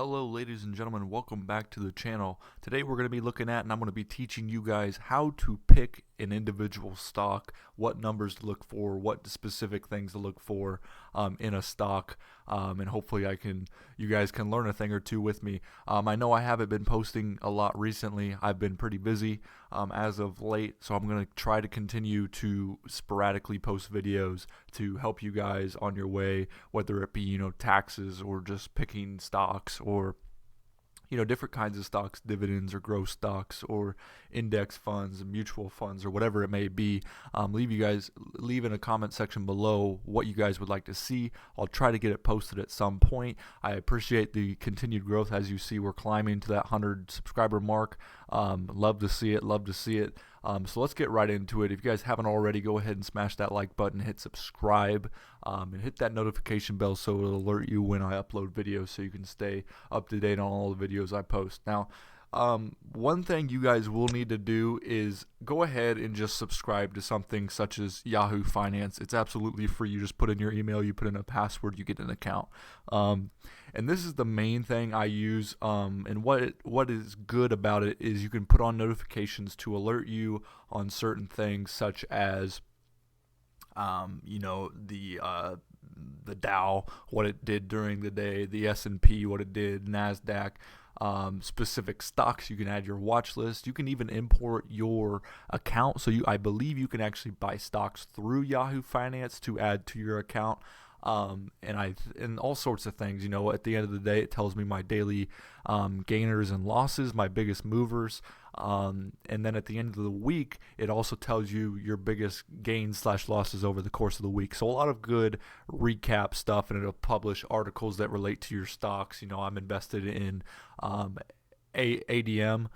Hello ladies and gentlemen, welcome back to the channel. Today we're going to be looking at and I'm going to be teaching you guys how to pick an individual stock, what numbers to look for, what specific things to look for in a stock, and hopefully you guys can learn a thing or two with me. I know I haven't been posting a lot recently. I've been pretty busy as of late, so I'm going to try to continue to sporadically post videos to help you guys on your way, whether it be taxes or just picking stocks or different kinds of stocks, dividends or growth stocks or index funds, mutual funds, or whatever it may be. Leave in a comment section below what you guys would like to see. I'll try to get it posted at some point. I appreciate the continued growth. As you see, we're climbing to that 100 subscriber mark. Love to see it. So let's get right into it. If you guys haven't already, go ahead and smash that like button, hit subscribe, and hit that notification bell so it'll alert you when I upload videos so you can stay up to date on all the videos I post. Now, one thing you guys will need to do is go ahead and just subscribe to something such as Yahoo Finance. It's absolutely free. You just put in your email, you put in a password, you get an account. And this is the main thing I use. And what is good about it is you can put on notifications to alert you on certain things such as the Dow, what it did during the day, the S&P, what it did, NASDAQ, specific stocks. You can add your watch list. You can even import your account. So I believe you can actually buy stocks through Yahoo Finance to add to your account. And all sorts of things. At the end of the day, it tells me my daily gainers and losses, my biggest movers. And then at the end of the week, it also tells you your biggest gains/losses over the course of the week. So a lot of good recap stuff, and it'll publish articles that relate to your stocks. I'm invested in ADM,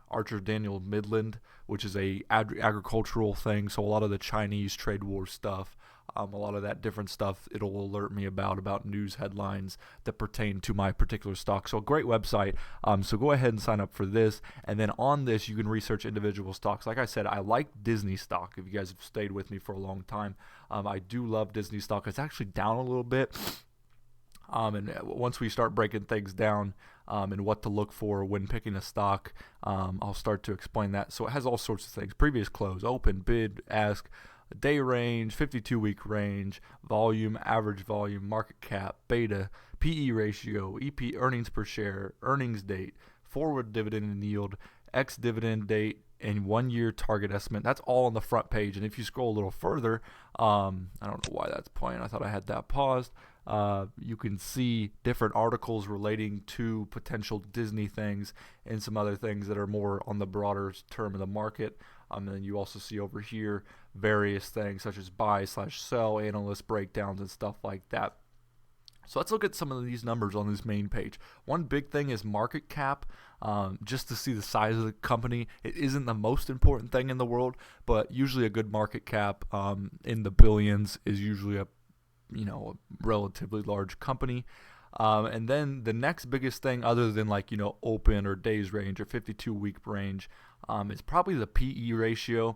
Archer Daniel Midland, which is a agricultural thing. So a lot of the Chinese trade war stuff, a lot of that different stuff, it'll alert me about news headlines that pertain to my particular stock. So a great website. So go ahead and sign up for this. And then on this, you can research individual stocks. Like I said, I like Disney stock. If you guys have stayed with me for a long time, I do love Disney stock. It's actually down a little bit. And once we start breaking things down and what to look for when picking a stock, I'll start to explain that. So it has all sorts of things: previous close, open, bid, ask, day range, 52-week range, volume, average volume, market cap, beta, PE ratio, EP, earnings per share, earnings date, forward dividend and yield, ex-dividend date, and 1 year target estimate. That's all on the front page. And if you scroll a little further, I don't know why that's playing. I thought I had that paused. You can see different articles relating to potential Disney things and some other things that are more on the broader term of the market. And then you also see over here various things such as buy/sell, analyst breakdowns, and stuff like that. So let's look at some of these numbers on this main page. One big thing is market cap, just to see the size of the company. It isn't the most important thing in the world, but usually a good market cap in the billions is usually a relatively large company. And then the next biggest thing, other than open or days range or 52-week range, is probably the PE ratio.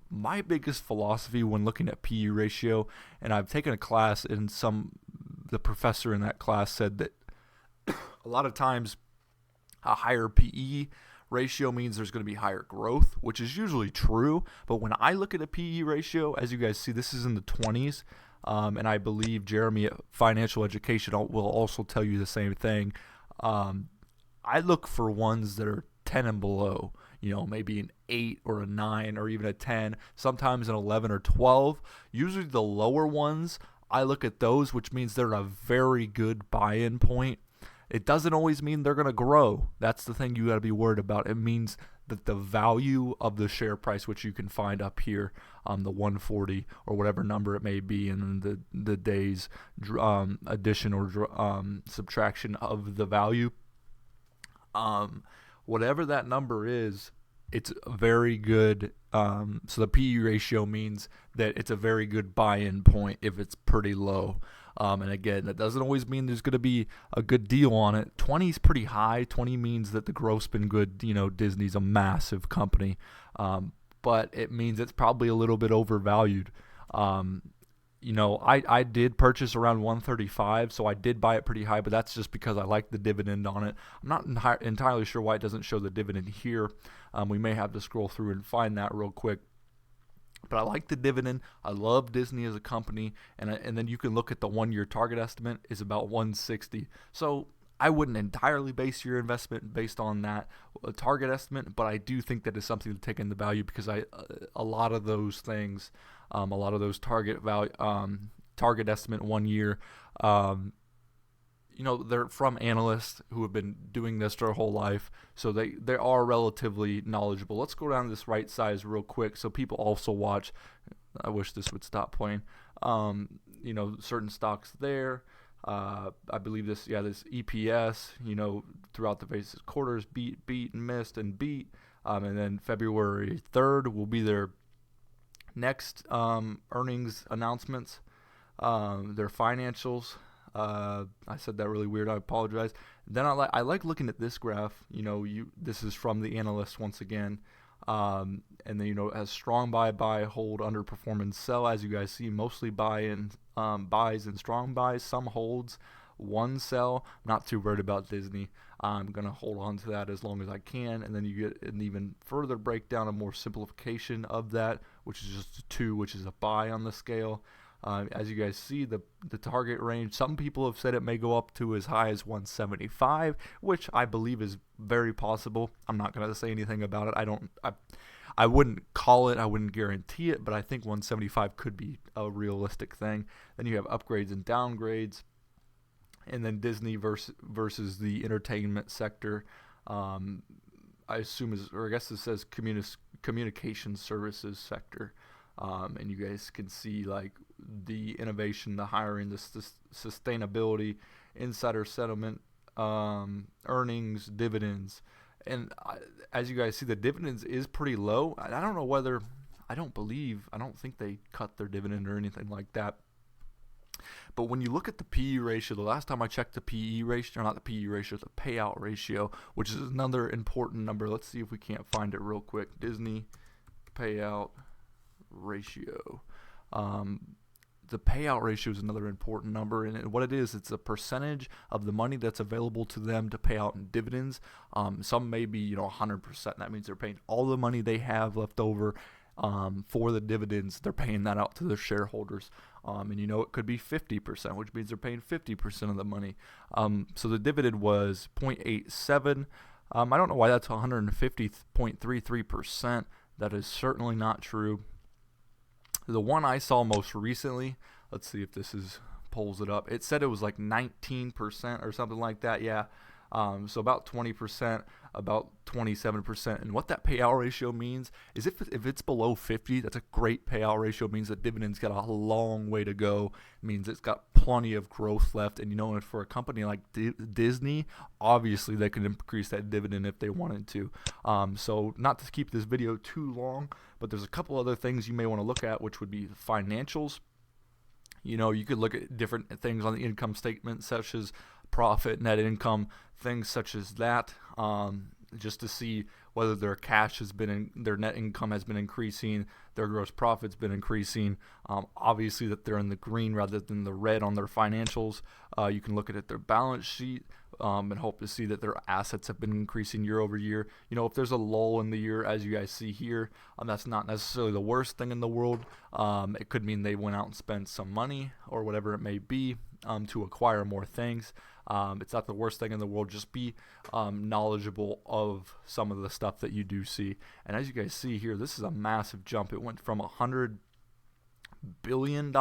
My biggest philosophy when looking at PE ratio, and I've taken a class and the professor in that class said that a lot of times a higher PE ratio means there's going to be higher growth, which is usually true. But when I look at a PE ratio, as you guys see, this is in the 20s. And I believe Jeremy at Financial Education will also tell you the same thing. I look for ones that are 10 and below, maybe an 8 or a 9 or even a 10, sometimes an 11 or 12. Usually the lower ones, I look at those, which means they're a very good buy-in point. It doesn't always mean they're going to grow. That's the thing you got to be worried about. It means that the value of the share price, which you can find up here, the 140 or whatever number it may be, and then the day's addition or subtraction of the value, whatever that number is, it's very good. So the PE ratio means that it's a very good buy-in point if it's pretty low. And again, that doesn't always mean there's going to be a good deal on it. 20 is pretty high. 20 means that the growth's been good. Disney's a massive company, but it means it's probably a little bit overvalued. I did purchase around 135, so I did buy it pretty high, but that's just because I like the dividend on it. I'm not entirely sure why it doesn't show the dividend here. We may have to scroll through and find that real quick. But I like the dividend. I love Disney as a company, and then you can look at the 1-year target estimate is about 160. So I wouldn't entirely base your investment based on that target estimate, but I do think that is something to take into value because a lot of those things, a lot of those target estimate 1 year, they're from analysts who have been doing this their whole life, so they are relatively knowledgeable. Let's go down to this right size real quick so people also watch. I wish this would stop playing. Certain stocks there. I believe this EPS, throughout the various quarters, beat, and missed, and beat. And then February 3rd will be their next earnings announcements, their financials. I said that really weird. I apologize. Then I like looking at this graph. This is from the analyst once again. And then it has strong buy, hold, underperform, and sell. As you guys see, mostly buys and strong buys. Some holds, one sell. Not too worried about Disney. I'm gonna hold on to that as long as I can. And then you get an even further breakdown, a more simplification of that, which is just a 2, which is a buy on the scale. As you guys see, the target range, some people have said it may go up to as high as 175, which I believe is very possible. I'm not going to say anything about it. I wouldn't call it, I wouldn't guarantee it, but I think 175 could be a realistic thing. Then you have upgrades and downgrades, and then Disney versus the entertainment sector. I assume I guess it says communication services sector. And you guys can see like the innovation, the hiring, the sustainability, insider settlement, earnings, dividends. And as you guys see, the dividends is pretty low. I don't know whether, I don't think they cut their dividend or anything like that. But when you look at the PE ratio, the last time I checked the PE ratio, not the PE ratio, the payout ratio, which is another important number. Let's see if we can't find it real quick. Disney payout ratio. The payout ratio is another important number, and what it is, it's a percentage of the money that's available to them to pay out in dividends. Some may be 100%. That means they're paying all the money they have left over for the dividends. They're paying that out to their shareholders. And it could be 50%, which means they're paying 50% of the money. So the dividend was 0.87. I don't know why that's 150.33%. That is certainly not true. The one I saw most recently, let's see if this pulls it up. It said it was like 19% or something like that. Yeah. So about 20%, about 27%. And what that payout ratio means is if it's below 50, that's a great payout ratio. It means the dividend's got a long way to go. It means it's got plenty of growth left. And for a company like Disney, obviously they can increase that dividend if they wanted to. So not to keep this video too long, but there's a couple other things you may want to look at, which would be the financials. You could look at different things on the income statement, such as profit, net income, things such as that, just to see whether their cash their net income has been increasing, their gross profit's been increasing. Obviously that they're in the green rather than the red on their financials. You can look at their balance sheet and hope to see that their assets have been increasing year over year. If there's a lull in the year, as you guys see here, that's not necessarily the worst thing in the world. It could mean they went out and spent some money or whatever it may be to acquire more things. It's not the worst thing in the world. Just be knowledgeable of some of the stuff that you do see. And as you guys see here, this is a massive jump. It went from $100 billion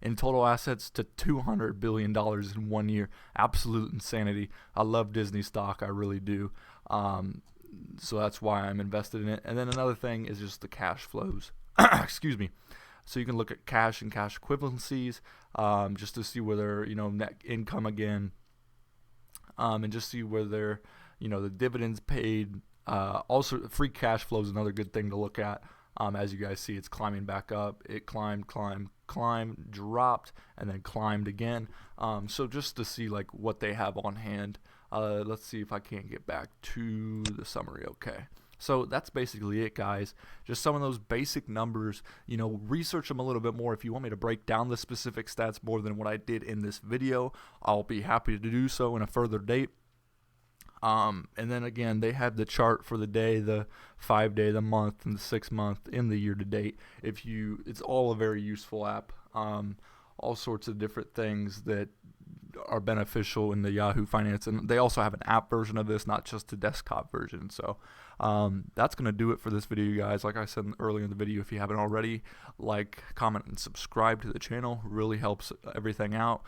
in total assets to $200 billion in 1 year. Absolute insanity. I love Disney stock. I really do. So that's why I'm invested in it. And then another thing is just the cash flows. Excuse me. So you can look at cash and cash equivalencies just to see whether, net income again, and just see whether, the dividends paid. Also, free cash flow is another good thing to look at. As you guys see, it's climbing back up. It climbed, dropped, and then climbed again. So just to see what they have on hand. Let's see if I can't get back to the summary. Okay. So that's basically it, guys. Just some of those basic numbers. Research them a little bit more. If you want me to break down the specific stats more than what I did in this video, I'll be happy to do so in a further date. And then again, they have the chart for the day, the 5-day, the month, and the 6-month, in the year to date. It's all a very useful app. All sorts of different things that are beneficial in the Yahoo Finance, and they also have an app version of this, not just a desktop version. So that's going to do it for this video, guys. Like I said earlier in the video, if you haven't already, like, comment, and subscribe to the channel. Really helps everything out.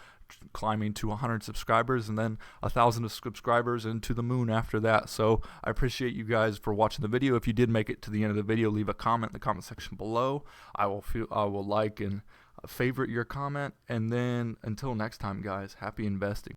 Climbing to 100 subscribers and then 1,000 subscribers and to the moon after that. So I appreciate you guys for watching the video. If you did make it to the end of the video, leave a comment in the comment section below. I will like and favorite your comment. And then until next time, guys, happy investing.